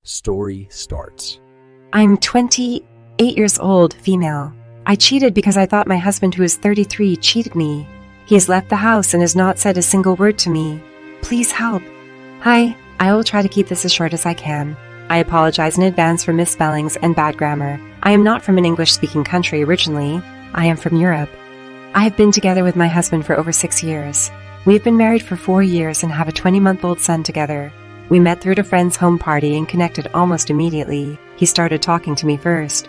Story starts. I'm 28 years old, female. I cheated because I thought my husband, who is 33, cheated me. He has left the house and has not said a single word to me. Please help. Hi, I will try to keep this as short as I can. I apologize in advance for misspellings and bad grammar. I am not from an English-speaking country originally. I am from Europe. I have been together with my husband for over 6 years. We have been married for 4 years and have a 20-month-old son together. We met through a friend's home party and connected almost immediately. He started talking to me first.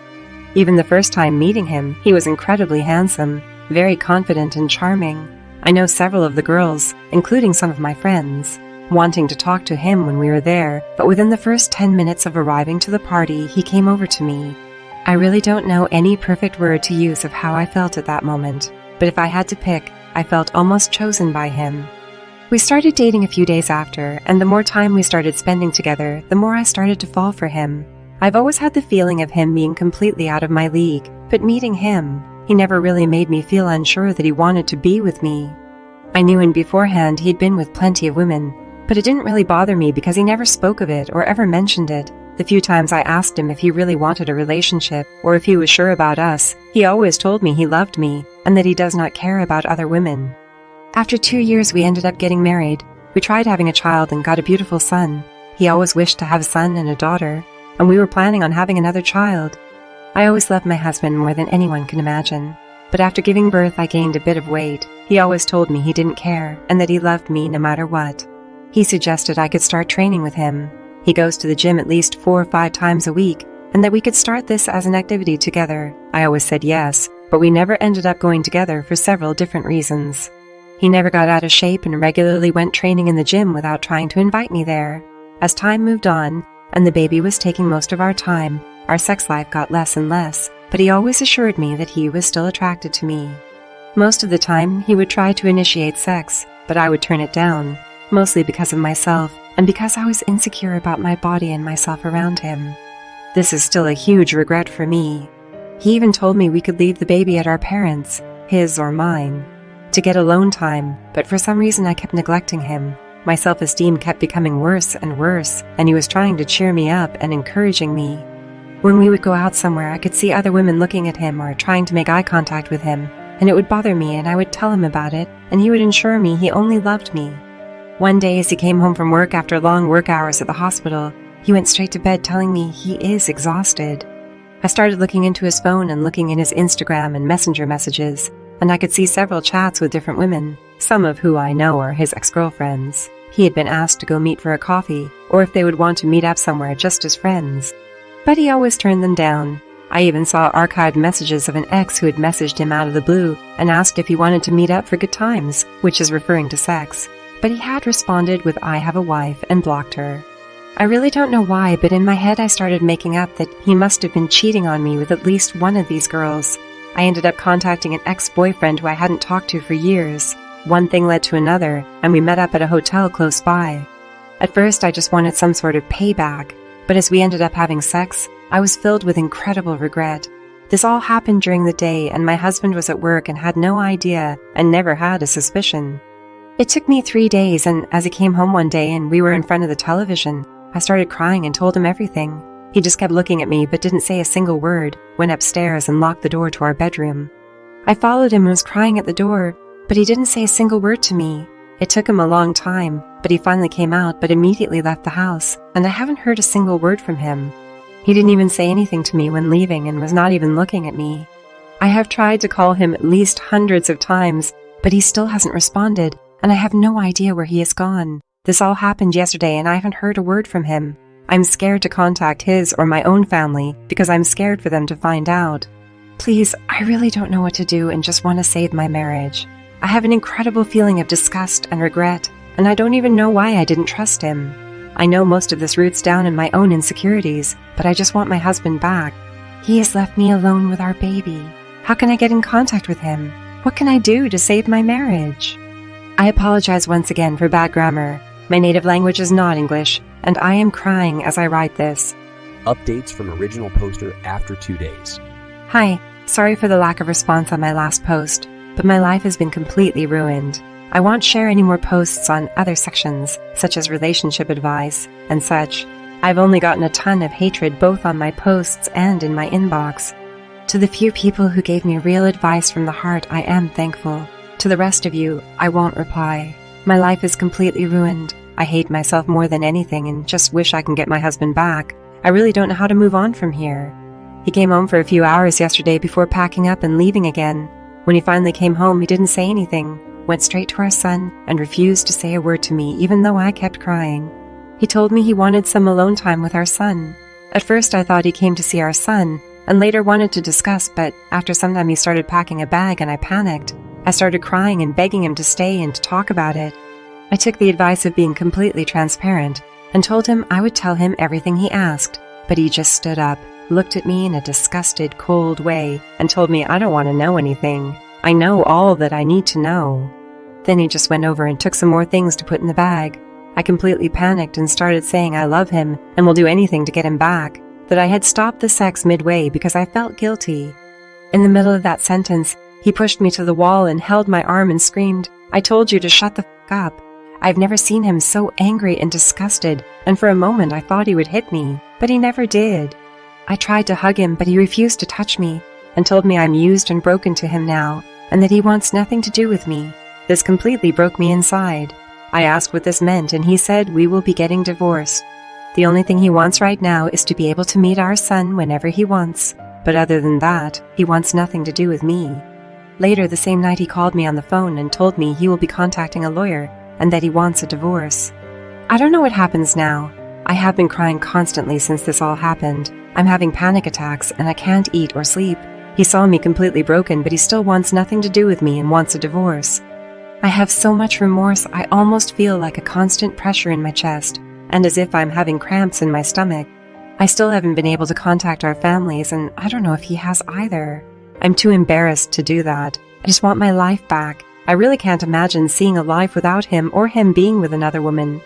Even the first time meeting him, he was incredibly handsome, very confident and charming. I know several of the girls, including some of my friends, wanting to talk to him when we were there, but within the first 10 minutes of arriving to the party, he came over to me. I really don't know any perfect word to use of how I felt at that moment, but if I had to pick, I felt almost chosen by him. We started dating a few days after, and the more time we started spending together, the more I started to fall for him. I've always had the feeling of him being completely out of my league, but meeting him, he never really made me feel unsure that he wanted to be with me. I knew in beforehand he'd been with plenty of women, but it didn't really bother me because he never spoke of it or ever mentioned it. The few times I asked him if he really wanted a relationship or if he was sure about us, he always told me he loved me and that he does not care about other women. After 2 years, we ended up getting married. We tried having a child and got a beautiful son. He always wished to have a son and a daughter, and we were planning on having another child. I always loved my husband more than anyone can imagine, but after giving birth, I gained a bit of weight. He always told me he didn't care and that he loved me no matter what. He suggested I could start training with him. He goes to the gym at least 4 or 5 times a week, and that we could start this as an activity together. I always said yes, but we never ended up going together for several different reasons. He never got out of shape and regularly went training in the gym without trying to invite me there. As time moved on, and the baby was taking most of our time, our sex life got less and less, but he always assured me that he was still attracted to me. Most of the time, he would try to initiate sex, but I would turn it down, mostly because of myself, and because I was insecure about my body and myself around him. This is still a huge regret for me. He even told me we could leave the baby at our parents', his or mine, to get alone time, but for some reason I kept neglecting him. My self-esteem kept becoming worse and worse, and he was trying to cheer me up and encouraging me. When we would go out somewhere, I could see other women looking at him or trying to make eye contact with him, and it would bother me, and I would tell him about it, and he would assure me he only loved me. One day, as he came home from work after long work hours at the hospital, he went straight to bed telling me he is exhausted. I started looking into his phone and looking in his Instagram and Messenger messages, and I could see several chats with different women, some of who I know are his ex-girlfriends. He had been asked to go meet for a coffee, or if they would want to meet up somewhere just as friends. But he always turned them down. I even saw archived messages of an ex who had messaged him out of the blue and asked if he wanted to meet up for good times, which is referring to sex. But he had responded with "I have a wife" and blocked her. I really don't know why, but in my head I started making up that he must have been cheating on me with at least one of these girls. I ended up contacting an ex-boyfriend who I hadn't talked to for years. One thing led to another, and we met up at a hotel close by. At first, I just wanted some sort of payback, but as we ended up having sex, I was filled with incredible regret. This all happened during the day, and my husband was at work and had no idea and never had a suspicion. It took me 3 days, and as he came home one day and we were in front of the television, I started crying and told him everything. He just kept looking at me but didn't say a single word, went upstairs and locked the door to our bedroom. I followed him and was crying at the door, but he didn't say a single word to me. It took him a long time, but he finally came out but immediately left the house, and I haven't heard a single word from him. He didn't even say anything to me when leaving and was not even looking at me. I have tried to call him at least hundreds of times, but he still hasn't responded, and I have no idea where he has gone. This all happened yesterday and I haven't heard a word from him. I'm scared to contact his or my own family because I'm scared for them to find out. Please, I really don't know what to do and just want to save my marriage. I have an incredible feeling of disgust and regret, and I don't even know why I didn't trust him. I know most of this roots down in my own insecurities, but I just want my husband back. He has left me alone with our baby. How can I get in contact with him? What can I do to save my marriage? I apologize once again for bad grammar. My native language is not English, and I am crying as I write this. Updates from original poster after 2 days. Hi, sorry for the lack of response on my last post, but my life has been completely ruined. I won't share any more posts on other sections, such as relationship advice and such. I've only gotten a ton of hatred both on my posts and in my inbox. To the few people who gave me real advice from the heart, I am thankful. To the rest of you, I won't reply. My life is completely ruined. I hate myself more than anything and just wish I can get my husband back. I really don't know how to move on from here. He came home for a few hours yesterday before packing up and leaving again. When he finally came home, he didn't say anything, went straight to our son, and refused to say a word to me, even though I kept crying. He told me he wanted some alone time with our son. At first I thought he came to see our son, and later wanted to discuss, but after some time he started packing a bag and I panicked. I started crying and begging him to stay and to talk about it. I took the advice of being completely transparent and told him I would tell him everything he asked, but he just stood up, looked at me in a disgusted, cold way, and told me I don't want to know anything. I know all that I need to know. Then he just went over and took some more things to put in the bag. I completely panicked and started saying I love him and will do anything to get him back, that I had stopped the sex midway because I felt guilty. In the middle of that sentence, he pushed me to the wall and held my arm and screamed, "I told you to shut the f*** up." I've never seen him so angry and disgusted, and for a moment I thought he would hit me, but he never did. I tried to hug him, but he refused to touch me and told me I'm used and broken to him now, and that he wants nothing to do with me. This completely broke me inside. I asked what this meant, and he said we will be getting divorced. The only thing he wants right now is to be able to meet our son whenever he wants, but other than that, he wants nothing to do with me. Later the same night he called me on the phone and told me he will be contacting a lawyer and that he wants a divorce. I don't know what happens now. I have been crying constantly since this all happened. I'm having panic attacks and I can't eat or sleep. He saw me completely broken, but he still wants nothing to do with me and wants a divorce. I have so much remorse, I almost feel like a constant pressure in my chest, and as if I'm having cramps in my stomach. I still haven't been able to contact our families, and I don't know if he has either. I'm too embarrassed to do that. I just want my life back. I really can't imagine seeing a life without him or him being with another woman.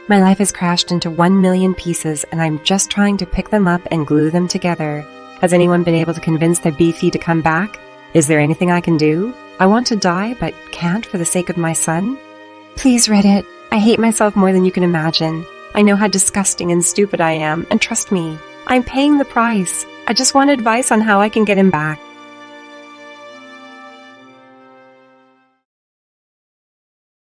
My life has crashed into 1,000,000 pieces, and I'm just trying to pick them up and glue them together. Has anyone been able to convince the beefy to come back? Is there anything I can do? I want to die, but can't for the sake of my son. Please, Reddit. I hate myself more than you can imagine. I know how disgusting and stupid I am, and trust me, I'm paying the price. I just want advice on how I can get him back.